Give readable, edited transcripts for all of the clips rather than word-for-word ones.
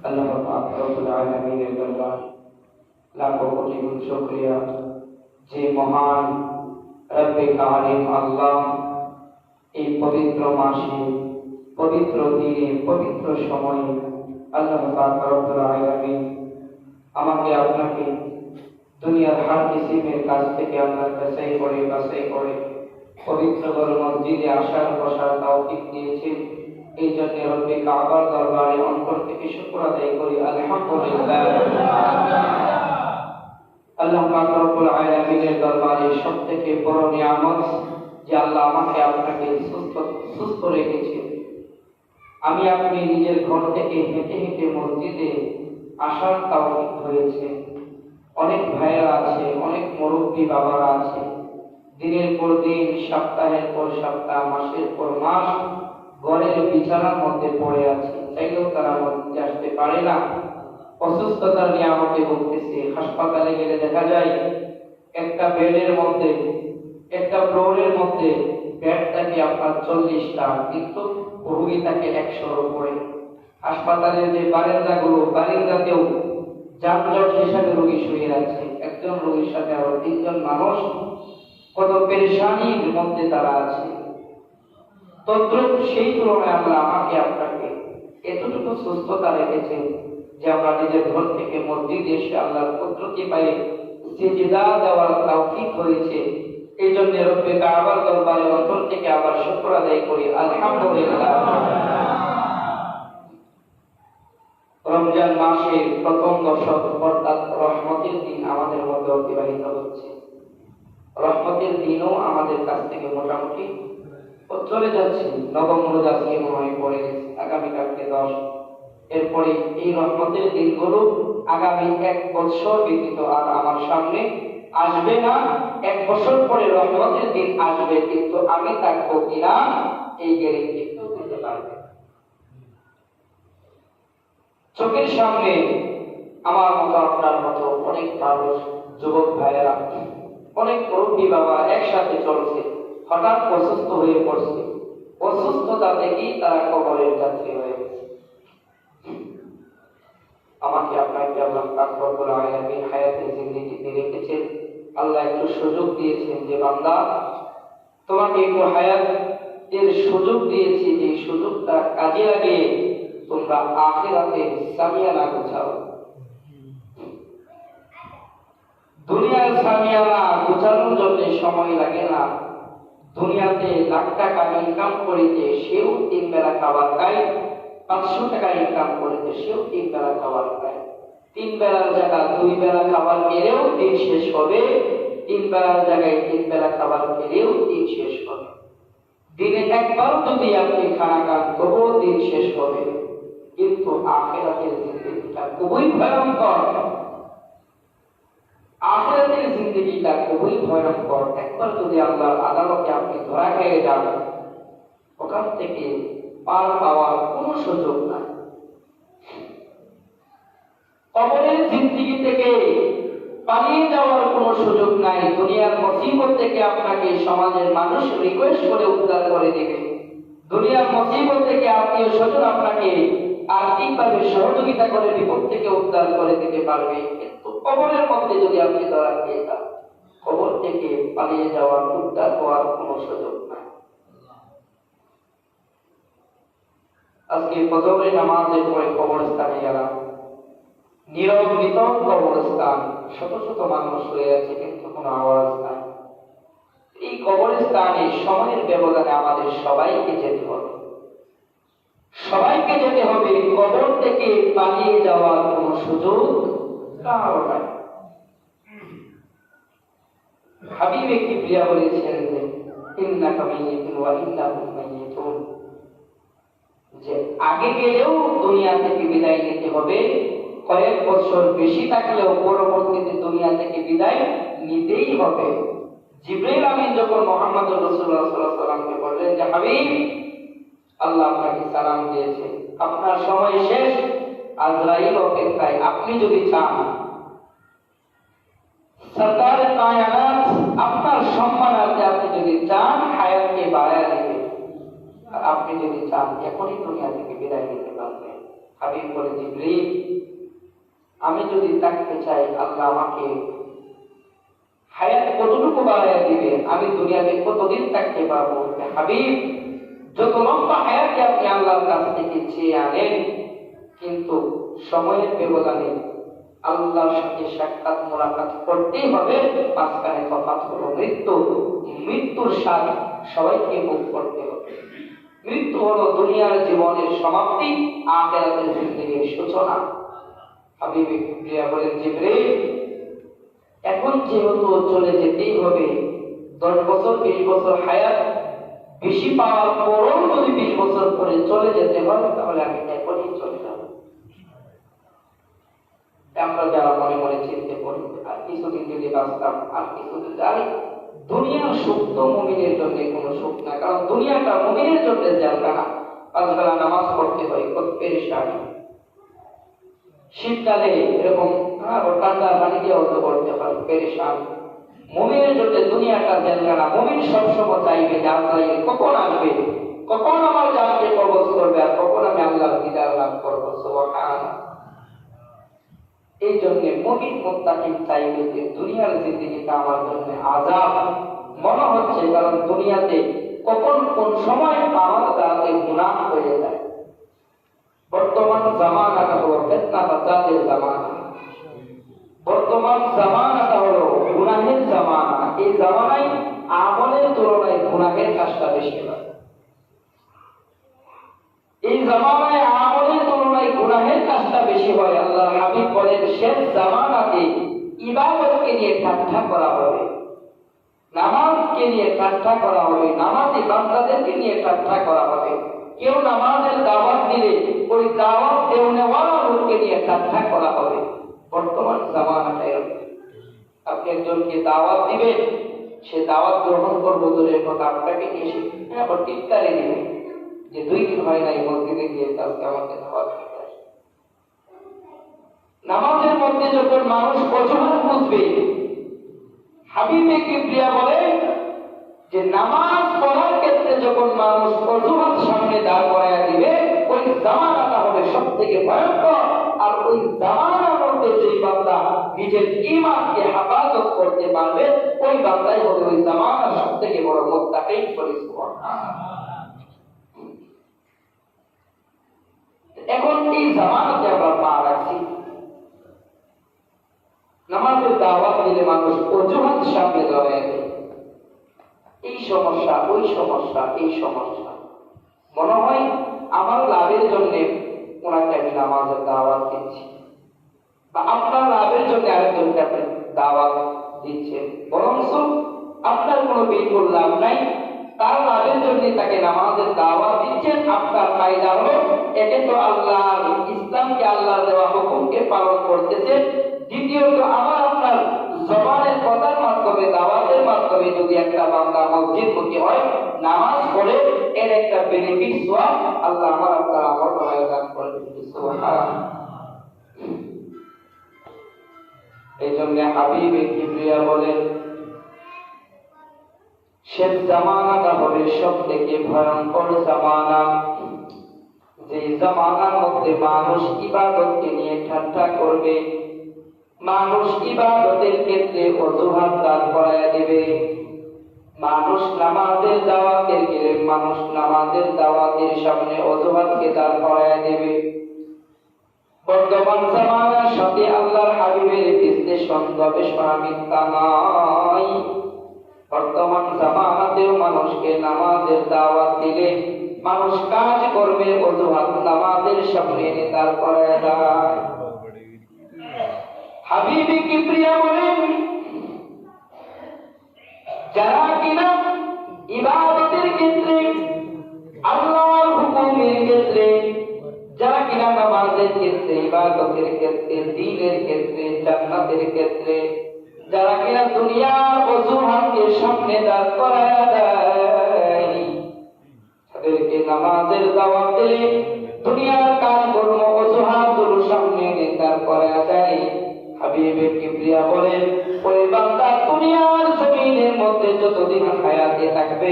আল্লাহ পাক রব্বুল আলামিনের দরবার লাখো কোটি গুণ শুকরিয়া যে মহান রব্বে কারিম আল্লাহ এই পবিত্র মাসে পবিত্র দিনে পবিত্র সময়ে আল্লাহ পাক রব্বুল আলামিন আমাকে আপনাকে দুনিয়ার হার কিসিমের কাছ থেকে আপনার বাছাই করে পবিত্র মসজিদে আসার বসার তৌফিক দিয়েছেন। এই জন্য রব্বে কাবার দরবারে অন্তর থেকে শুকর আদায় করি আলহামদুলিল্লাহ। আল্লাহ পাক রব্বুল আলামিনের দরবারে সবথেকে বড় নিয়ামত যে আল্লাহ আমাকে আপনাকে সুস্থ রেখেছেন। আমি আপনি নিজের ঘর থেকে হেঁটে হেঁটে মসজিদে আসার তৌফিক হয়েছে। অনেক ভাইয়েরা আছে, অনেক মুরব্বী বাবারা আছে, দিনের পর দিন, সপ্তাহের পর সপ্তাহ, মাসের পর মাস ঘরের বিছানার মধ্যে পড়ে আছে, চাইলেও তারা মসজিদে আসতে পারে না। অসুস্থতার নিয়ামতে ভুগতেছে। হাসপাতালে গেলে দেখা যায় একটা বেডের মধ্যে, একটা ফ্লোরের মধ্যে বেড থাকে আপনার 40টা, কিন্তু রোগী থাকে 100-র উপরে। হাসপাতালের যে বারিন্দাতেও যানজট হিসাবে রোগী শুয়ে আছে, একজন রোগীর সাথে আরো 3জন মানুষ, কত পেরেশানির মধ্যে তারা আছে। তদ্রুপ সেই তুলনায় আল্লাহ আমাকে আপনাকে এতটুকু সুস্থতা রেখেছেন যে আমরা নিজের ঘর থেকে মসজিদে এসে আল্লাহর কুদরতি পায়ে সিজদা দেওয়ার তৌফিক হয়েছে। এই জন্য রব্বে কাবার দরবারে অন্তর থেকে আবার শুকর আদায় করি আলহামদুলিল্লাহ। রমজান মাসের প্রথম দশক অর্থাৎ রহমতের দিন আমাদের মধ্যে অতিবাহিত হচ্ছে। রহমতের দিনও আমাদের কাছ থেকে মোটামুটি চলে যাচ্ছে। নবম রোজা আজকে মনে হয় পড়ে গেছে, আগামীকালকে 10। এরপরে এই রহমতের দিনগুলো আগামী 1 বছর ব্যতীত আর আমার সামনে আসবে না। 1 বছর পরে রহমতের দিন আসবে, কিন্তু আমি থাকবো কিনা এই গ্যারেন্টি কেউ দিতে পারবে। চোখের সামনে আমার মতো, আপনার মতো অনেক মানুষ, যুবক ভাইয়েরা, অনেক মুরব্বী বাবা একসাথে চলছে, হঠাৎ অসুস্থ হয়ে পড়ছে। অসুস্থতা থেকেই তারা কবরের যাত্রী হয়ে গেছে। আমাকে আপনাকে আল্লাহ পাক রব্বুল আলামিন হায়াতে জিন্দেগিতে রেখেছেন। আল্লাহ একটু সুযোগ দিয়েছেন যে বান্দা, তোমাকে একটু হায়াতের সুযোগ দিয়েছি, যে সুযোগটা কাজে লাগিয়ে তোমরা আখিরাতে সামিয়ানা গোছাও। দুনিয়ার সামিয়ানা গোছানোর জন্য সময় লাগে না। দুনিয়াতে লাখ টাকা ইনকাম করিতে সেও 3 বেলা খাবার খায়, 500 টাকা ইনকাম করিতে সেও 3 বেলা খাবার খায়। 3 বেলার জায়গায় 2 বেলা খাবার খেলেও দিন শেষ হবে, 3 বেলার জায়গায় 3 বেলা খাবার খেলেও দিন শেষ হবে। দিনে একবার যদি আপনি খানা খান তবুও দিন শেষ হবে। কিন্তু আখিরাতের জিন্দেগিটা খুবই ভয়ঙ্কর। আখিরাতের জিন্দেগিটা খুবই ভয়ঙ্কর। একবার যদি আল্লাহর আদালতে আপনি ধরা খেয়ে যান, ওখান থেকে পার পাওয়ার কোনো সুযোগ নাই। কবরের জিন্দেগি থেকে পালিয়ে যাওয়ার কোনো সুযোগ নাই। দুনিয়ার মুসিবত থেকে আপনাকে সমাজের মানুষ রিকোয়েস্ট করে উদ্ধার করে দেবে। দুনিয়ার মুসিবত থেকে আত্মীয় স্বজন আপনাকে আর্থিকভাবে সহযোগিতা করে বিপদ থেকে উদ্ধার করে দিতে পারবে। কিন্তু কবরের মধ্যে যদি আপনি ধরা খেয়ে যান, কবর থেকে পালিয়ে যাওয়ার, উদ্ধার হওয়ার কোনো সুযোগ নাই। আজকে ফজরের নামাজের পরে কবরস্থানে গেলাম, নীরব নিতম কবরস্থান, শত শত মানুষ শুয়ে আছে, কিন্তু কোনো আওয়াজ নাই। এই কবরস্থানে সময়ের ব্যবধানে আমাদের সবাইকে যেতে হবে। সবাইকে যেতে হবে। কবর থেকে পালিয়ে যাওয়ার কোনো সুযোগ কারো নাই। হাবিবে কিবরিয়া বলেছেন যে ইন্নাকা মাইয়িতুন ওয়া ইন্নাহুম মাইয়িতুন, যে আগে গেলেও দুনিয়া থেকে বিদায় নিতে হবে, কয়েক বছর বেশি থাকলেও পরবর্তীতে দুনিয়া থেকে বিদায় নিতেই হবে। জিবরাইল আমিন যখন মুহাম্মদুর রাসূলুল্লাহ সাল্লাল্লাহু আলাইহি ওয়াসাল্লামকে বললেন যে হাবিব, আল্লাহ আপনাকে সালাম দিয়েছে, আপনার সময় শেষ, আজরাইল অপেক্ষায়, আপনি যদি চান সরদার কায়নাত আপনার সম্মানার্থে আপনি যদি চান হায়াতকে বাড়ায় দিবেন, আর আপনি যদি চান এখনই দুনিয়া থেকে বিদায় নিতে পারবেন। হাবিব বলে, জিবরিল, আমি যদি থাকতে চাই আল্লাহ আমাকে হায়াত কতটুকু বাড়াইয়া দিবে, আমি দুনিয়াতে কতদিন থাকতে পারবো? হাবিব, যত লম্বা হায়াতকে আপনি আল্লাহর কাছ থেকে চেয়ে আনেন, কিন্তু সময়ের ব্যবধানে আল্লাহর সাথে সাক্ষাৎ মোলাকাত করতেই হবে। মাঝখানে তফাৎ হলো মৃত্যু। মৃত্যুর স্বাদ সবাইকে ভোগ করতে হবে। মৃত্যু হলো দুনিয়ার জীবনের সমাপ্তি, আখিরাতের জিন্দেগির সূচনা। হাবিব কিবরিয়া বলেন, জিবরিল, এখন যেহেতু চলে যেতেই হবে, 10 বছর 20 বছর হায়াত বেশি পাওয়ার পরও যদি 20 বছর পরে চলে যেতে হয়, তাহলে আমি এখনই চলে যাব। আমরা যারা মনে মনে চিন্তা করি, আর কিছুদিন যদি বাঁচতাম, আর কিছুদিন জানি, দুনিয়ার সুখ তো মুমিনের জন্য কোনো সুখ না, কারণ দুনিয়াটা মুমিনের জন্য জেলখানা। 5 বেলা নামাজ পড়তে হয়, কত পেরেশানি। শীতকালে এরকম ঠান্ডা পানি দিয়ে অজু করতে হয়, পেরেশানি। মুমিনের জন্য দুনিয়াটা জেলখানা। মুমিন সবসময় চাইবে যে আল্লাহ কখন আসবে, কখন আমার জানকে কবজ করবে, আর কখন আমি আল্লাহর দিদার লাভ করবো। সুবহানাল্লাহ। এই জন্য মুমিন মুত্তাকিন চাইবে যে দুনিয়ার জিন্দেগিটা আমার জন্য আযাব মনে হচ্ছে, কারণ দুনিয়াতে কখন কোন সময় আমার দ্বারাতে গুনাহ হয়ে যায়। বর্তমান জামানাটা হলো ফিতনা ফাসাদের জামানা। বর্তমান জামানাটা হলো গুনাহের জামানা। এই জামানায় আমলের তুলনায় গুনাহের কাজটা বেশি হয়। এই জামানায় আমলের তুলনায় গুনাহের কাজটা বেশি হয়। আল্লাহ হাবিব বলেন, শেষ জামানাতে ইবাদতকে নিয়ে ঠাট্টা করা হবে, নামাজকে নিয়ে ঠাট্টা করা হবে, নামাজি বান্দাদেরকে নিয়ে ঠাট্টা করা হবে। কেউ নামাজের দাওয়াত দিলে ওই দাওয়াত দেওয়ালা লোককে নিয়ে ঠাট্টা করা হবে। বর্তমান জামানাটা এরকম। আপনি একজনকে দাওয়াত দিবেন, সে দাওয়াত গ্রহণ করবো দূরের কথা, আপনাকে নিয়ে সে আবার টিটকারি দিবে যে 2 দিন হয় নাই মসজিদে গিয়ে কালকে আমাকে দাওয়াত দিতে আসে। নামাজের মধ্যে যখন মানুষ অজুহাত বুঝবে, হাবিবে কিবরিয়া বলেন যে নামাজ পড়ার ক্ষেত্রে যখন মানুষ অজুহাত সামনে দাঁড় করাইয়া দিবে, ওই জামানাটা হবে সব থেকে ভয়ঙ্কর। আর ওই জামানার মধ্যে যে বান্দা নিজের ঈমানকে হেফাজত করতে পারবে, ওই বান্দাই হবে ওই জামানার সব থেকে বড় মুত্তাকিন। এখন এই জামানাতে আমরা পা রাখছি, নামাজের দাওয়াত দিলে মানুষ অজুহাত সামনে দাঁড়ায় দেয়, এই সমস্যা, ওই সমস্যা, এই সমস্যা। মনে হয় আমার লাভের জন্য ওনাকে আমি নামাজের দাওয়াত দিচ্ছি, বা আপনার লাভের জন্য আরেকজনকে আপনি দাওয়াত দিচ্ছেন, বরং আপনার কোনো বিলকুল লাভ নাই, তার লাভের জন্য তাকে নামাজের দাওয়াত দিচ্ছেন। আপনার ফায়দা হলো, একে তো আল্লাহর ইসলামকে, আল্লাহ দেওয়া হুকুমকে পালন করতেছেন, দ্বিতীয়ত আমার আপনার জবানের কথার মাধ্যমে, দাওয়াতের মাধ্যমে যদি একটা বান্দা মসজিদমুখী হয়, নামাজ পড়ে, এর একটা বেনিফিট সওয়াব আল্লাহ আমার আপনার আমল নামায় দান করবেন। সুবহানাল্লাহ। এই জন্য হাবিবে কিবরিয়া বলেন, শেষ জামানাটা হবে সব থেকে ভয়ঙ্কর জামানা, যে জামানার মধ্যে মানুষ ইবাদতকে নিয়ে ঠাট্টা করবে, মানুষ ইবাদতের ক্ষেত্রে অজুহাত দাঁড় করাইয়া দিবে, মানুষ নামাজের দাওয়াতের গেলে মানুষ নামাজের দাওয়াতের সামনে অজুহাতকে দাঁড় করাইয়া দিবে। বর্তমান জামানার সাথে আল্লাহর হাবিবের বিশ্লেষণ গবেষণা মিথ্যা নয়। বর্তমান জামানাতেও মানুষকে নামাজের দাওয়াত দিলে মানুষ কাজ করবে, অজুহাত নামাজের সামনে এনে দাঁড় করাইয়া দেয়। হাবিবে কিবরিয়া বলেন, যারা কিনা ইবাদতের ক্ষেত্রে, আল্লাহর হুকুমের ক্ষেত্রে, যারা কিনা নামাজের ক্ষেত্রে, ইবাদতের ক্ষেত্রে, দ্বীনের ক্ষেত্রে, জান্নাতের ক্ষেত্রে, যারা কিনা দুনিয়ার অজুহাতকে সামনে দাঁড় করায়া দেয়, তাদেরকে নামাজের দাওয়াত দিলে দুনিয়ার কাজকর্ম অজুহাতগুলো সামনে এনে দাঁড় করায়া দেয়। হাবিবে কিবরিয়া বলেন, ওই বান্দা দুনিয়ার জমিনের মধ্যে যতদিন হায়াতে থাকবে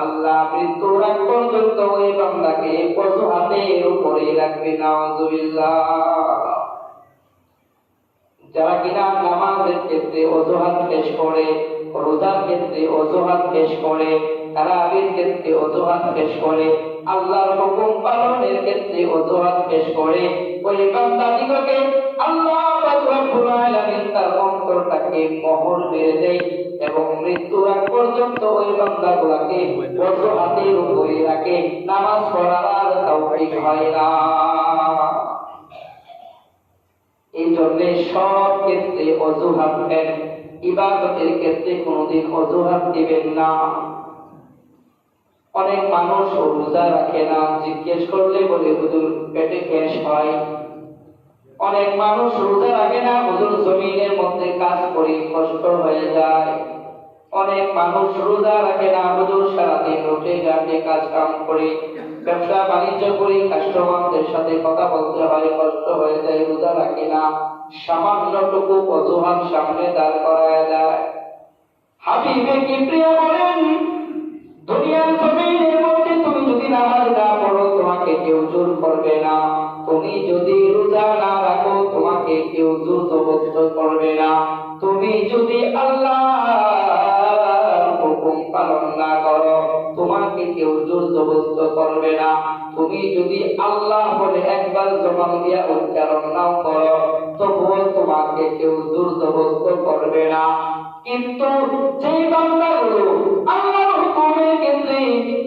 আল্লাহ মৃত্যুর আগ পর্যন্ত ওই বান্দাকে অজুহাতের উপরে রাখবে। নাউযুবিল্লাহ। যারা কিনা নামাজের ক্ষেত্রে অজুহাত পেশ করে, রোজার ক্ষেত্রে অজুহাত পেশ করে, তারাবির ক্ষেত্রে অজুহাত পেশ করে, আল্লাহর হুকুম পালনের ক্ষেত্রে অজুহাত পেশ করে, ওই বান্দাদিগকে আল্লাহ পাক রব্বুল আলামিন তার অন্তরটাকে মোহর মেরে দেয় এবং মৃত্যুর আগ পর্যন্ত ওই বান্দাগুলোকে অজুহাতের উপরে রাখে, নামাজ পড়ার আর তৌফিক হয় না। এই জন্য সব ক্ষেত্রে অজুহাত দেন, ইবাদতের ক্ষেত্রে কোনোদিন অজুহাত দিবেন না। অনেক মানুষ রোজা রাখে না, জিজ্ঞেস করলে বলে হুজুর পেটে গ্যাস হয়। অনেক মানুষ রোজা রাখে না, হুজুর জমিনের মধ্যে কাজ করি কষ্ট হয়ে যায়। অনেক মানুষ রোজা রাখে না, হুজুর সারাদিন রোটে ঘাটে কাজ কাম করি, ব্যবসা বাণিজ্য করি, কাস্টমারদের সাথে কথা বলতে হয়, কষ্ট হয়ে যায়, রোজা রাখি না। সামান্যটুকু অজুহাত সামনে দাঁড় করায় যায়। হাবিবে কিবরিয়া বলেন, দুনিয়ার জমিনের মধ্যে তুমি যদি নামাজ না পড়ো তোমাকে কেউ জোর করবে না, তুমি যদি রোজা না রাখো তোমাকে কেউ জোর জবরদস্ত করবে না, তুমি যদি আল্লাহর হুকুম পালন না করো তোমাকে কেউ জোর জবরদস্ত করবে না, তুমি যদি আল্লাহ বলে একবার জবান দিয়া উচ্চারণ নাও করো তবুও তোমাকে কেউ জোর জবরদস্ত করবে না। কিন্তু যে বান্দাগুলো আল্লাহর হুকুমের ক্ষেত্রে,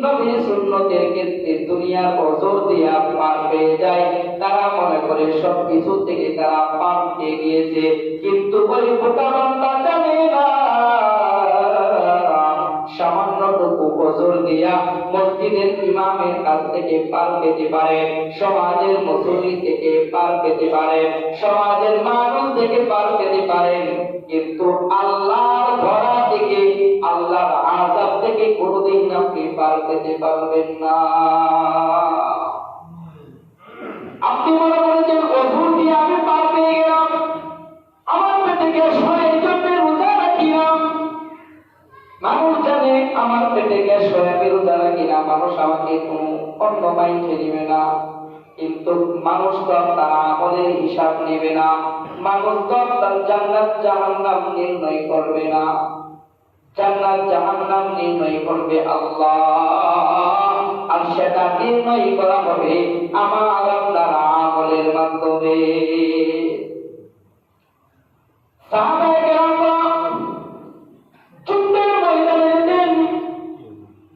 নবীর সুন্নতের ক্ষেত্রে দুনিয়ার ওজর দিয়া পার পেয়ে যায়, তারা মনে করে সব কিছু থেকে তারা পার পেয়ে গিয়েছে, কিন্তু ওই বোকা বান্দা জানে না সামান্যটুকু ওজর দিয়া মসজিদের ইমামের কাছ থেকে পার পেতে পারে, সমাজের মুসল্লি থেকে পার পেতে পারে, সমাজের মানুষ থেকে পার পেতে পারেন, কিন্তু আল্লাহর ধরা থেকে, আল্লাহর আযাব থেকে কোনোদিন আপনি পার পেতে পারবেন না। আপনি মনে করেছেন ওজর দিয়ে আমি পার পেয়ে গেলাম, আমার পেটে গ্যাস হয় এই জন্য রোজা রাখিলাম। মানুষ জানে আমার পেটে গ্যাস হয় আমি রোজা রাখি না, মানুষ আমাকে কোনো অন্য মাইন্ডে নিবে না, কিন্তু মানুষ তো তার আমলের হিসাব নেবে না, মানুষ তো তার জান্নাত জাহান্নাম নির্ণয় করবে না, জান্নাত জাহান্নাম নির্ণয় করবে আল্লাহ, আর সেটা নির্ণয় করা হবে আমার আপনার আমলের মাধ্যমে। সাহাবায়ে কেরামরা যুদ্ধের ময়দানে যেতেন,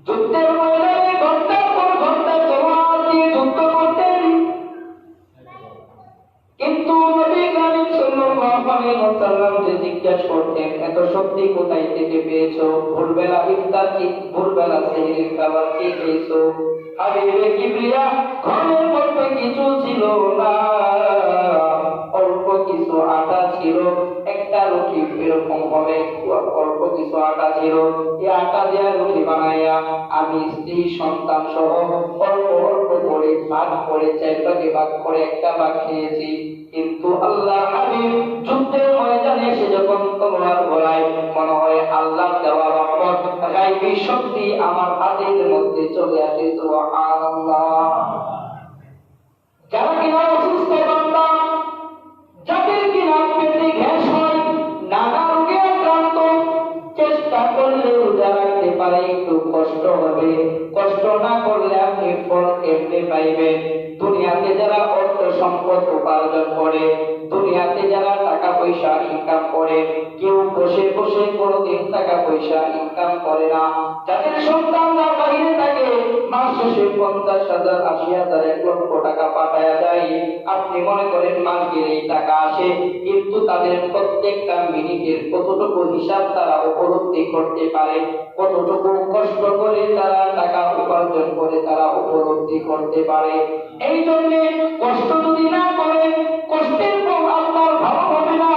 যুদ্ধের ময়দানে ঘন্টার পর ঘন্টা তলোয়ার দিয়ে যুদ্ধ করতেন, কিন্তু নবী করিম সাল্লাল্লাহু আলাইহি ওয়াসাল্লাম যে জিজ্ঞাসা করতেন এত শক্তি কোথায় থেকে পেয়েছো, ভোরবেলা ইফতার কি, ভোরবেলা সেহরির খাবার কি খেয়েছো? হাবিবে কিবরিয়া ঘরের মধ্যে কিছু ছিল না, অল্প কিছু আটা ছিল, একটা রুটি এরকম হবে, অল্প কিছু আটা ছিল, এই আটা দিয়ে রুটি বানাইয়া আমি স্ত্রী সন্তান সহ অল্প অল্প করে ভাগ করে, চারটাকে ভাগ করে একটা ভাগ খেয়েছি। কিন্তু আল্লাহ হাবিব যুদ্ধের ময়দানে এসে যখন তলোয়ার ঘোরায় মনে হয় আল্লাহ দেওয়া রহমত, গায়বী শক্তি আমার হাতের মধ্যে চলে আসে। সুবহানাল্লাহ। যারা কিনা অসুস্থ বান্দা, যাদের কিনা পেটে গ্যাস হয়, নানা রোগে আক্রান্ত, চেষ্টা করলে রোজা রাখতে পারে, একটু কষ্ট হবে, কষ্ট না করলে আপনি ফল এমনি পাইবেন। দুনিয়াতে যারা অর্থ সম্পদ উপার্জন করে, দুনিয়াতে যারা টাকা পয়সা ইনকাম করে, কেউ বসে বসে কোনোদিন টাকা পয়সা ইনকাম করে না। যাদের সন্তানরা বাইরে থাকে, মাস শেষে 50,000, 80,000, 1 লক্ষ টাকা পাঠায়া যায়, আপনি মনে করেন মাস গেলেই টাকা আসে, কিন্তু তাদের প্রত্যেকটা মিনিটের কতটুকু হিসাব তারা উপলব্ধি করতে পারে, কতটুকু কষ্ট করে তারা টাকা উপার্জন করে তারা উপলব্ধি করতে পারে। এই জন্য কষ্ট যদি না করে, কষ্টের পর আপনার ভালো হবে না,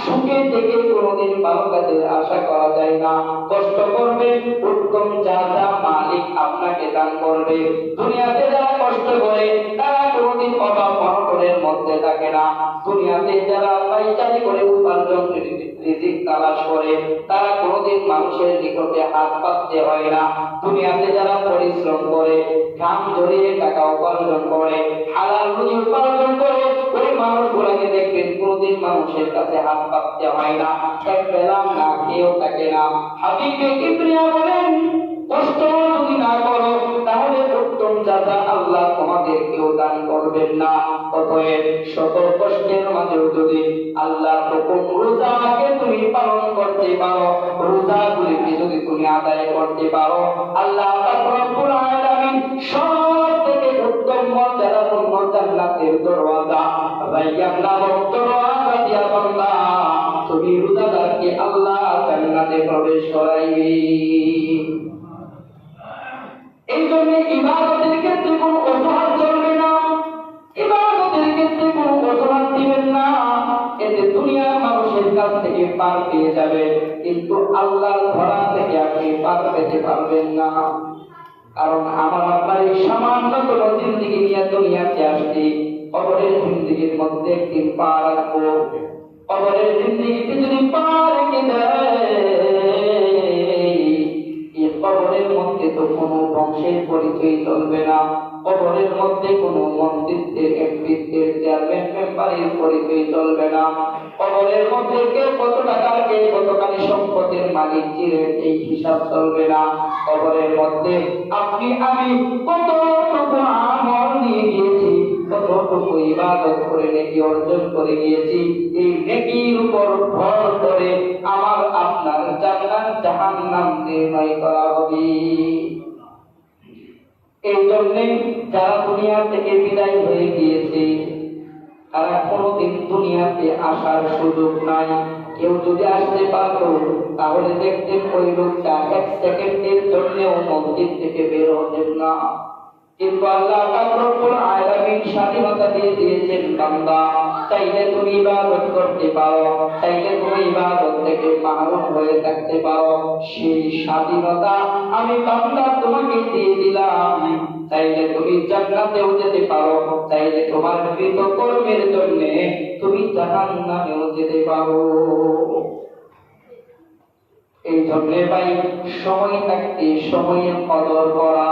সুখে থেকে কোনোদিন ভালো কাজের আশা করা যায় না। কষ্ট করবে, উত্তম যা যা মালিক আপনাকে দান করবে। দুনিয়াতে যারা কষ্ট করে তারা কোনোদিন অভাব অনটনের মধ্যে থাকে না। দুনিয়াতে যারা পাইচারি করে উপার্জন রিজিক তালাশ করে তারা কোনোদিন মানুষের নিকটে হাত পাততে হয় না। দুনিয়াতে যারা পরিশ্রম করে ঘাম ঝরিয়ে টাকা উপার্জন করে হালাল রুজি উপার্জন করে ওই মানুষগুলোকে দেখবেন কোনোদিন মানুষের কাছে হাত পাততে হয় না, এক বেলা না খেয়েও থাকে না। হাবিবে কিবরিয়া বলেন, কষ্ট যদি না করো তাহলে উত্তম জাযা আল্লাহ তোমাদেরকেও দান করবেন না। অতএব শত কষ্টের মাঝেও যদি আল্লাহর হুকুম রোজাকে তুমি পালন করতে পারো, রোজাগুলিকে যদি তুমি আদায় করতে পারো, আল্লাহ পাক রব্বুল আলামিন সব থেকে উত্তম মর্যাদাপূর্ণ জান্নাতের দরওয়াজা রাইয়ান নামক দরওয়াজা দিয়া বান্দা তুমি রোজাদারকে আল্লাহ জান্নাতে প্রবেশ করাইবে। এই জন্য ইবাদতের ক্ষেত্রে কোনো অজুহাত চলবে না, ইবাদতের ক্ষেত্রে কোনো অজুহাত দিবেন না। এতে দুনিয়ার মানুষের কাছ থেকে পার পেয়ে যাবে, কিন্তু আল্লাহর ধরা থেকে আপনি পার পেতে পারবেন না। কারণ আমার আপনার এই সামান্য কোনো জিন্দিগি নিয়ে দুনিয়াতে আসছি, কবরের জিন্দিগির মধ্যে একদিন পা রাখবো। কবরের জিন্দিগিতে যদি পা রেখে দেয়, কবরের মধ্যে তো কোনো বংশের পরিচয় চলবে না, কবরের মধ্যে কোনো মন্ত্রিত্বের এমপিত্বের চেয়ারম্যান মেম্বারের পরিচয় চলবে না, কবরের মধ্যে কে কত টাকার কে কতখানি সম্পদের মালিক ছিলেন এই হিসাব চলবে না। কবরের মধ্যে আপনি আমি কতটুকু আমল নিয়ে গিয়েছি, কতটুকু ইবাদত করে নেকি অর্জন করে গিয়েছি, এই নেকির উপর ভর করে আমার আপনার জান্নাত জাহান্নাম নির্ণয় করা হবে। এই জন্যে যারা দুনিয়া থেকে বিদায় হয়ে গিয়েছে তারা কোনোদিন দুনিয়াতে আসার সুযোগ নাই। কেউ যদি আসতে পারত তাহলে দেখতেন ওই লোকটা এক সেকেন্ডের জন্যও মসজিদ থেকে বের হতেন না। কিন্তু আল্লাহ পাক রব্বুল আলামিন স্বাধীনতা দিয়ে দিয়েছেন, বান্দা চাইলে তুমি ইবাদত করতে পারো, চাইলে তুমি ইবাদত থেকে মাহরুম হয়ে থাকতে পারো। সেই স্বাধীনতা আমি বান্দা তোমাকে দিয়ে দিলাম। চাইলে তুমি জান্নাতেও যেতে পারো, চাইলে তোমার কৃত কর্মের জন্য তুমি জাহান্নামেও যেতে পারো। এই জন্য ভাই সময় থাকতে সময়ের কদর করা।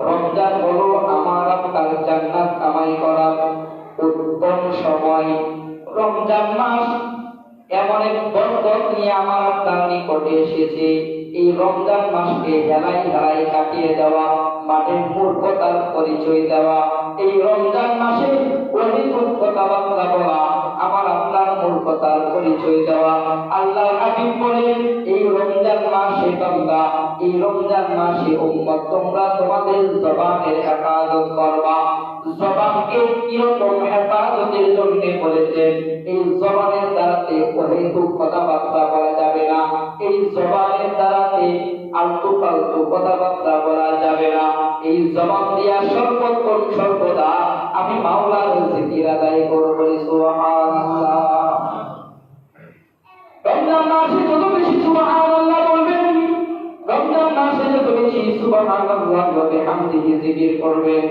রমজান হলো আমার আপনার জান্নাত কামাই করার উত্তম সময়। রমজান মাস এমন এক বরকত নিয়ে আমার আপনার নিকটে এসেছে। এই রমজান মাসকে হেলাই হেলাই কাটিয়ে দেওয়া, মাঠের মূর্খতার পরিচয় দেওয়া, এই রমজান মাসে অহেতুক কথাবার্তা বলা, আমার আপনার মূর্খতার পরিচয় দেওয়া। আল্লাহ হাবিব বলেন, এই রমজান মাসে বান্দা, এই রমজান মাসে উম্মত তোমরা তোমাদের জবানের হেফাজত করবা। জবানকে কিরকম হেফাজতের জন্য বলেছেন? এই জবানের দ্বারাতে অহেতুক কথাবার্তা বলা যাবে না, এই জবানের দ্বারাতে আলতু ফালতু কথাবার্তা বলা যাবে না। এই জবান দিয়া সর্বক্ষণ সর্বদা আমি মাওলার জিকির আদায় করব। সুবহানাল্লাহ। রমজান মাসে যত বেশি সুবহানাল্লাহ বলবেন, রমজান মাসে যত বেশি সুবহানাল্লাহ ওয়া বিহামদিহি জিকির করবেন,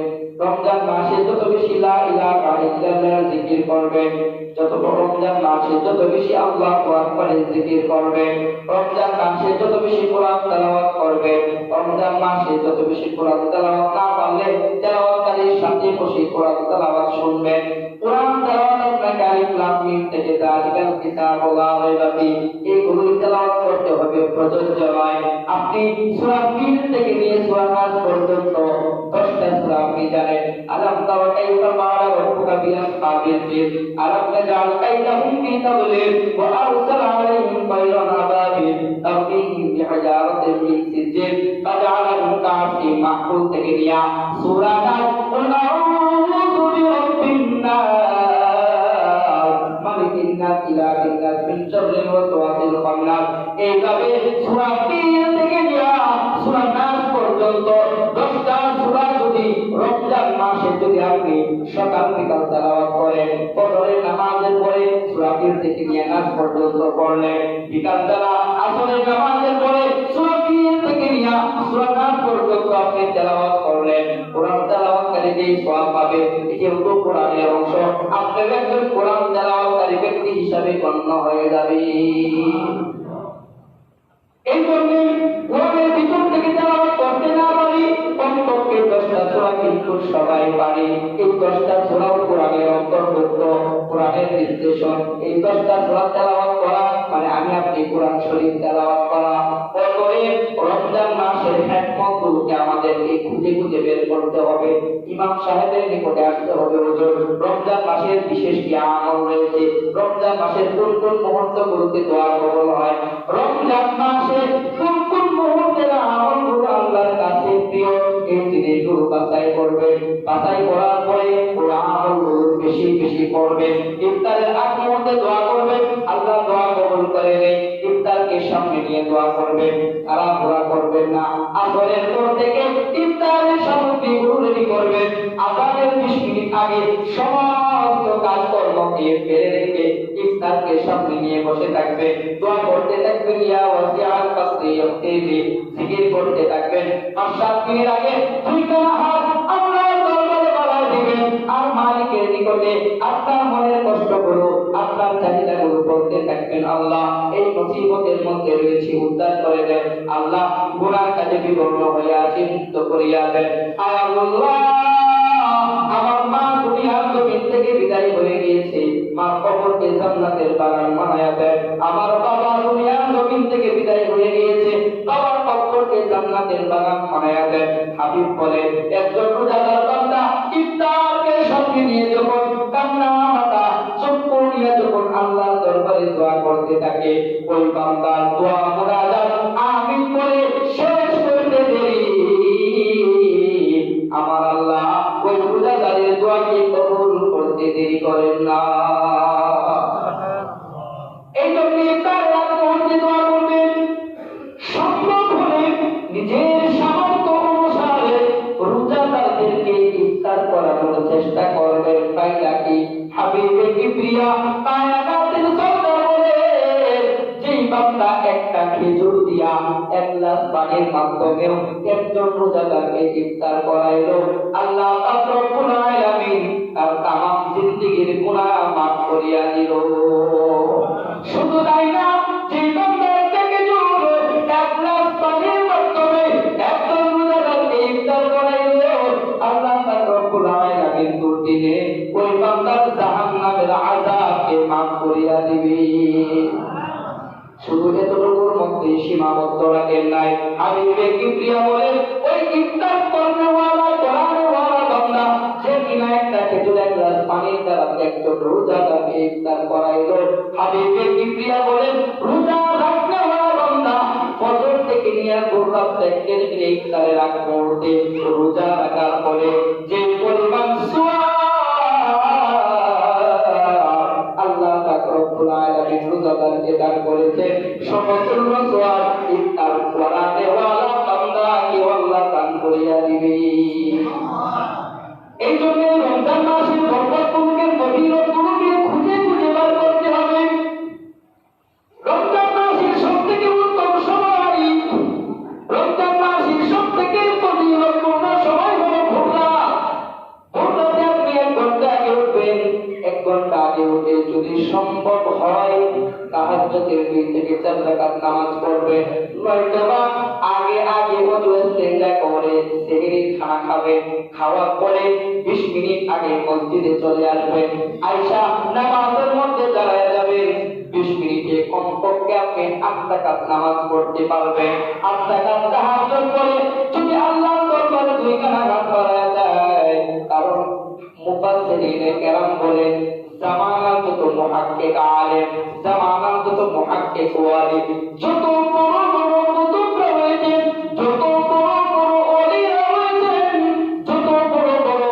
রমজান মাসে যত বেশি লা ইলাহা ইল্লাল্লাহ জিকির করবেন, যত রমজান মাসে যত বেশি আল্লাহু আকবারের জিকির করবেন, রমজান মাসে যত বেশি কোরআন তেলাওয়াত করবেন, রমজান মাসে যত বেশি কোরআন তেলাওয়াত না পারলে তেলাওয়াতকারীর সাথে বসে কোরআন তেলাওয়াত শুনবেন। কোরআন তেলাওয়াত আপনাকে আলিফ লাম মিম থেকে যালিকাল কিতাবুল্লাহ রাইবা ফি এইগুলো তেলাওয়াত করতে হবে, প্রযোজ্য নয়। আপনি সূরা ফিল থেকে নিয়ে সূরা নাস পর্যন্ত 10টা সূরা আপনি জানেন। আলাম তারা কাইফা মারা রাব্বুকা বিআসহাবিল ফিল, আলাম নাজআল কাইদাহুম ফি তাদলিল ওয়া আরসালা আলাইহিম তায়রান আবাবিল তারমিহিম বিহিজারাতিন মিন সিজিল ফাজআলাহুম কাফি মাহফুজ থেকে নিয়ে সূরা নাস কুল আউযু বিরাব্বিন নাস মালিকিন নাস ইলাহিন নাস মিন শাররিল ওয়াসওয়াসিল খান্নাস। এইভাবে সূরা ফিল থেকে নিয়ে সূরা নাস পর্যন্ত 10টা সূরা যদি রমজান মাসে যদি আপনি সকাল বিকাল তেলাওয়াত করেন, ফজরের নামাজের পরে সূরা ফিল থেকে নিয়ে নাস পর্যন্ত পড়লেন, বিকাল বেলা আসরের নামাজের পরে সূরা ফিল থেকে নিয়ে সূরা নাস পর্যন্ত আপনি তেলাওয়াত করলেন, কোরআন তেলাওয়াতকারী যেই সওয়াব পাবে, যেহেতু কোরআনের অংশ আপনি একজন কোরআন তেলাওয়াতকারী ব্যক্তি হিসাবে গণ্য হয়ে যাবে। এই জন্য কোরআনের ভিতর থেকে তেলাওয়াত করতে না পারি, কমপক্ষে 10টা সূরা কিন্তু সবাই পারি। এই 10টা সূরাও কোরআনের অন্তর্ভুক্ত, কোরআনের নির্দেশন। এই 10টা সূরা তেলাওয়াত করা মানে আমি আপনি কোরআন শরীফ তেলাওয়াত করা। অতএব রমজান মাসের হিকমতগুলোকে আমাদেরকে খুঁজে খুঁজে বের করতে হবে। ইমাম সাহেবের নিকটে আসতে হবে, হুজুর রমজান মাসের বিশেষ কি আমল রয়েছে, রমজান মাসের কোন কোন মুহূর্তগুলোতে দোয়া কবুল হয়, রমজান মাসে কোন কোন মুহূর্তের আমলগুলো আল্লাহর কাছে প্রিয়, এই জিনিসগুলো বাছাই করবেন। বাছাই করার পরে ওই আমলগুলো বেশি বেশি করবেন। ইফতারের আগ মুহূর্তে দোয়া করবেন, আল্লাহ দোয়া কবুল করে নেই। ইফতারকে সামনে নিয়ে দোয়া করবেন, আরাধনা করবেন না। আসরের পর থেকে ইফতারের সামগ্রীগুলো রেডি করবেন। আজানের 20 মিনিট আগে সমস্ত কাজকর্মকে ফেলে রেখে ইফতারকে সামনে নিয়ে বসে থাকবেন, দোয়া করতে থাকবেন। ইয়া ওয়াসিআল ফাসরি ইয়াফতিরি, জিকির করতে থাকবেন। 5-7 মিনিট আগে দুইটা হাত আল্লাহর দরবারে বাড়ায় দিবেন আর মালিকের নিকটে আপনার মনের কষ্টগুলো, আপনার চাহিদাগুলো বলতে থাকবেন। আল্লাহ এই মুসিবতের মধ্যে রয়েছে, উদ্ধার করে দেন। আল্লাহ গুনার কাজে বিবর্ণ হয়ে আছি, মুক্ত করিয়া দেন। আয় আল্লাহ, আমার মা দুনিয়ার জমিন থেকে বিদায় হয়ে গিয়েছে, মা কবরকে জান্নাতের বাগান বানায়া দেন। আমার বাবা দুনিয়ার জমিন থেকে বিদায় হয়ে গিয়েছে, বাবার কবরকে জান্নাতের বাগান বানায়া দেন। হাবিব বলে একজন রোজাদার বান্দা ইফতারকে সঙ্গে নিয়ে যখন কান্না মাতা চক্ষু নিয়ে যখন আল্লাহর দরবারে দোয়া করতে থাকে, ওই বান্দার দোয়া মুনাজাত আমিন বলে শেষ করতে দেরি আমার আল্লাহ ওই রোজাদারের দোয়াকে কবুল করতে দেরি করেন না। এই জন্য ইফতারের আগ মুহূর্তে দোয়া করবেন। সম্ভব হলে নিজের সামর্থ্য অনুসারে রোজাদারদেরকে ইফতার করানোর চেষ্টা করবেন। তাই নাকি হাবিবে কিবরিয়া কায়নাতের সরদার বলে যেই বান্দা একটা খেজুর দিয়া এক গ্লাস পানির মাধ্যমেও একজন রোজাদারকে ইফতার করাইলো, আল্লাহ পাক রব্বুল আলামিন তার তামাম জিন্দেগীর গুনাহ মাফ করিয়া দিল। শুধু তাই না, যে বান্দা একটা খেজুর এক গ্লাস পানির মাধ্যমে একজন রোজাদারকে ইফতার করাইলো, আল্লাহ পাক রব্বুল আলামিন দুর্দিনে ওই বান্দার জাহান্নামের আযাবকে মাফ করিয়া দিবে। শুধু এতটুকুর মধ্যে সীমাবদ্ধ রাখেন নাই। হাবিবে কিবরিয়া বলেন ওই ইফতার করনেওয়ালা করানেওয়ালা বান্দা যে কিনা একটা খেজুর এক গ্লাস পানির দ্বারা একজন রোজাদারকে ইফতার করাইলো, হাবিবে কিবরিয়া বলেন রোজা রাখনেওয়ালা বান্দা ফজর থেকে নিয়ে ভোররাত থেকে ইফতারের আগ মুহূর্তে রোজা রাখার পরে যে পরিমাণ আল্লাহ পাক রব্বুল আলামিন রোজাদারকে দান করেছেন, সমতুল্য সওয়াব ইফতার করানেওয়ালা বান্দাকে আল্লাহ দান করিয়া দিবে। এই জন্য রমজান মাসের বরকতগুলোকে, ফজিলতগুলোকে খুঁজে খুঁজে বার করতে হবে। রমজান মাসের সবথেকে উত্তম সময়, রমজান মাসের সবথেকে ফজিলতপূর্ণ সময় হলো ভোররাত। ভোররাতে আপনি 1 ঘন্টা আগে উঠবেন, 1 ঘন্টা আগে উঠে যদি সম্ভব হয় তাহাজ্জুদের 2 থেকে 4 রাকাত নামাজ পড়বেন। নয়তো আগে আগে ওযু ইস্তেঞ্জা করে সেহরির খানা খাবেন। খাওয়ার পরে 20 মিনিট আগে মসজিদে চলে আসবেন। আয়েশা নামাজের মধ্যে দাঁড়ায় যাবেন। 20 মিনিটে কমপক্ষে আপনি 8 রাকাত নামাজ পড়তে পারবেন। 8 রাকাত তাহাজ্জুদ করে যদি আল্লাহর দরবারে 2 খানা হাত বাড়ায় দেয়, কারণ মুফাসসিরিনে কেরাম বলেন জামানার যত মুহাক্কিক আলেম, জামানার যত মুহাক্কিক ওয়ালি, যত বড় বড় কুতুবরা রয়েছেন, যত বড় বড় ওলিরা রয়েছেন, যত বড় বড়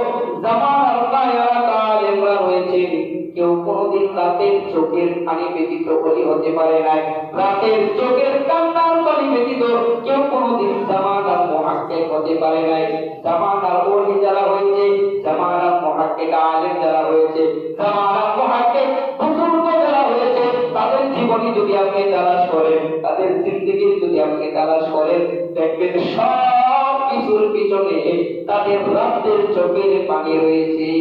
জামানার কায়নাত আলেমরা রয়েছেন, কেউ কোনোদিন রাতের চোখের পানি ব্যতীত ওলি হতে পারে নাই। রাতের চোখের কান্নার পানি ব্যতীত কেউ কোনোদিন জামানার মুহাক্কিক হতে পারে নাই। জামানার ওলি যারা হয়েছে, জামানার মুহাক্কিক আলেম যারা হয়েছে, জামানার মুহাক্কিক বুজুর্গ যারা হয়েছে, তাদের জীবনী যদি আপনি তালাশ করেন, তাদের জিন্দেগি যদি আপনি তালাশ করেন, দেখবেন সব কিছুর পিছনে তাদের রাতের চোখের পানি রয়েছে।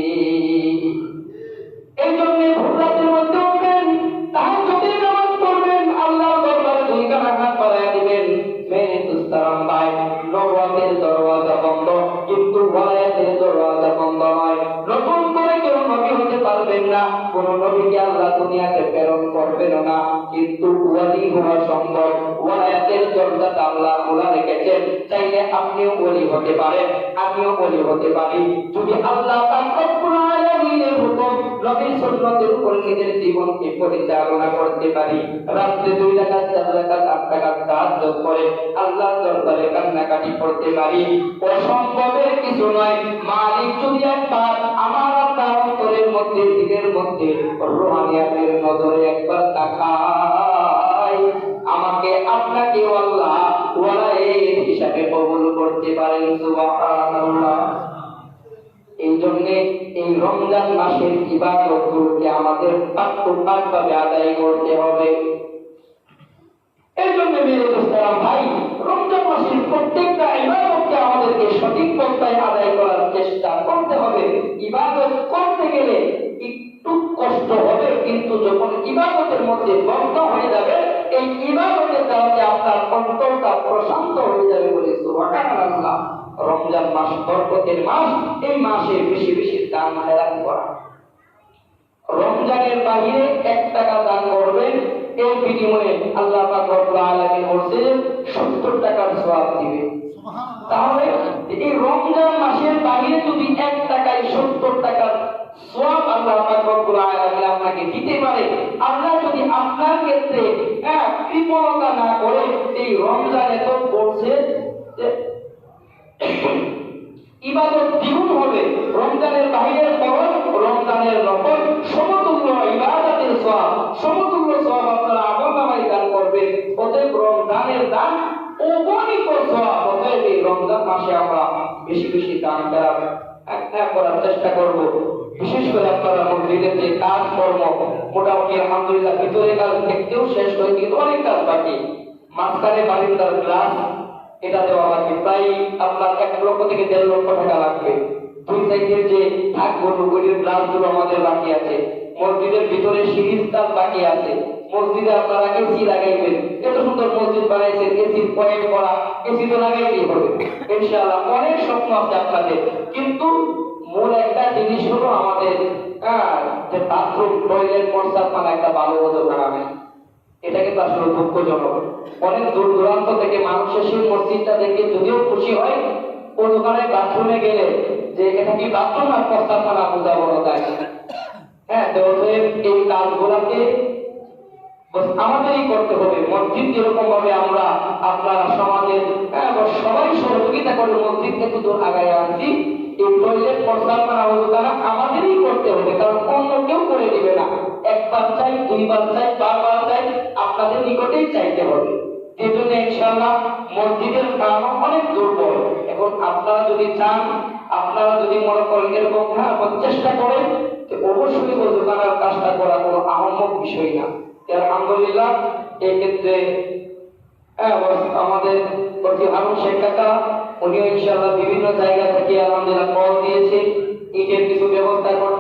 এই জন্য ভোর রাতের মধ্যে উঠবেন, তাহাজ্জুদের নামাজ পড়বেন, আল্লাহর দরবারে দুই কানা হাত বাড়াইয়া দিবেন। মেরে দুস্তারাম ভাই, নবুয়তের দরওয়াজা বন্ধ, কিন্তু ওয়ালায়াতের দরওয়াজা বন্ধ নয়। নতুন করে কেউ নবী হতে পারবেন না, কোন নবীকে আল্লাহ দুনিয়াতে প্রেরণ করবেন না, কিন্তু ওয়ালি হওয়া সম্ভব। ওয়ালায়াতের দরজাটা আল্লাহ খোলা রেখেছেন, চাইলে আপনিও ওলি হতে পারেন, আমিও ওলি হতে পারি, যদি আল্লাহ পাক রব্বুল আলামিনের হুকুম নবীর সুন্নতের উপর নিজের জীবনকে পরিচালনা করতে পারি। রাতে 2 রাকাত 4 রাকাত 8 রাকাত তাহাজ্জুদ করে আল্লাহর দরবারে কান্নাকাটি করতে পারি, অসম্ভবের কিছু নয়। মালিক যদি একবার আমার আপনার অন্তরের মধ্যে, দিলের মধ্যে রুহানিয়াতের নজরে একবার তাকায়, আমাকে আপনাকে আল্লাহ ওয়ালায়েত হিসাবে কবুল করতে পারেন। সুবহানাল্লাহ। এই জন্য এই রমজান মাসের ইবাদতগুলোকে আমাদের পাক-পাকভাবে আদায় করতে হবে। এর জন্য মেরে দোস্তারাম ভাই, রমজান মাসের প্রত্যেকটা ইবাদতকে আমাদেরকে সঠিক পন্থায় আদায় করার চেষ্টা করতে হবে। ইবাদত করতে গেলে একটু কষ্ট হবে, কিন্তু যখন ইবাদতের মধ্যে মগ্ন হয়ে যাবে, এই ইবাদতের দ্বারা আপনার অন্তরটা প্রশান্ত হয়ে যাবে বলে সুবহানাল্লাহ। রমজান মাস বরকতের মাস, এই মাসে বেশি বেশি দান খয়রাত করা। রমজানের বাহিরে 1 টাকা দান করবেন, এর বিনিময়ে আল্লাহ পাক রব্বুল আলামিন বলেছেন 70 টাকার সওয়াব দিবে। তাহলে এই রমজান মাসের বাহিরে যদি 1 টাকায় 70 টাকার সওয়াব আল্লাহ পাক রব্বুল আলামিন আপনাকে দিতে পারে, আল্লাহ যদি আপনার ক্ষেত্রে কৃপণতা না করে, এই রমজানে তো বলছে যে ইবাদত দ্বিগুণ হবে। রমজানের বাহিরের ফরজ, রমজানের নফল সমতুল্য ইবাদতের সওয়াব, সমতুল্য সওয়াব আপনারা আমলনামায় দান করবেন। অতএব রমজানের দান অগণিত সওয়াব। অতএব এই রমজান মাসে আমরা বেশি বেশি দান করার চেষ্টা করব। বিশেষ করে আপনারা মসজিদের যে কাজকর্ম, মোটামুটি আলহামদুলিল্লাহ ভিতরে কাজ দেখতেও শেষ হয়ে, কিন্তু অনেক কাজ বাকি। মাঝখানে বারিন্দার গ্লাস এটা দেওয়া লাগবে, প্রায় আপনার 1 লক্ষ থেকে 1.5 লক্ষ টাকা লাগবে। 2 সাইডের যে ঢাকগুলো, ওইগুলোর গ্লাসগুলো আমাদের বাকি আছে। মসজিদের ভিতরে সিঁড়ির কাজ বাকি আছে। মসজিদে আপনারা এসি লাগাইবেন, এত সুন্দর মসজিদ বানাইছেন, এসির পয়েন্ট করা, এসি তো লাগাইতেই হবে ইনশাআল্লাহ। অনেক স্বপ্ন আছে আপনাদের, কিন্তু মূল একটা জিনিস হলো আমাদের যে বাথরুম, টয়লেট, প্রস্রাবখানা একটা ভালো ওজোখানা নেই। এটা কিন্তু আসলে দুঃখজনক। অনেক দূর দূরান্ত থেকে মানুষ এসে মসজিদটা দেখে যদিও খুশি হয়, ওখানে বাথরুমে গেলে যে এটা কি বাথরুম আর প্রস্তাবখানা বোঝা বড় যায়। তো এই কাজগুলোকে আমাদেরই করতে হবে। মসজিদ যেরকম ভাবে আমরা আপনারা সমাজের সবাই সহযোগিতা করে মসজিদকে তো দূর আগায় আনছি, এই টয়লেট, প্রস্তাবখানা, ওখানে আমাদেরই করতে হবে, কারণ অন্য কেউ করে দিবে না। 1 বার চাই, 2 বার চাই, 12 বার চাই, আপনাদের নিকটেই চাইতে হবে। এই জন্য ইনশাআল্লাহ মসজিদের কাম অনেক দুর্বল। এখন আপনারা যদি চান, আপনারা যদি মনে করেন এরকম চেষ্টা করেন, অবশ্যই ওজোখানার কাজটা করা কোনো আহম্মক বিষয় না। আলহামদুলিল্লাহ এই ক্ষেত্রে আমাদের হারুন শেখ কাকা, উনিও ইনশাআল্লাহ বিভিন্ন জায়গা থেকে আলহামদুলিল্লাহ কল দিয়েছে, ইটের কিছু ব্যবস্থা করতে।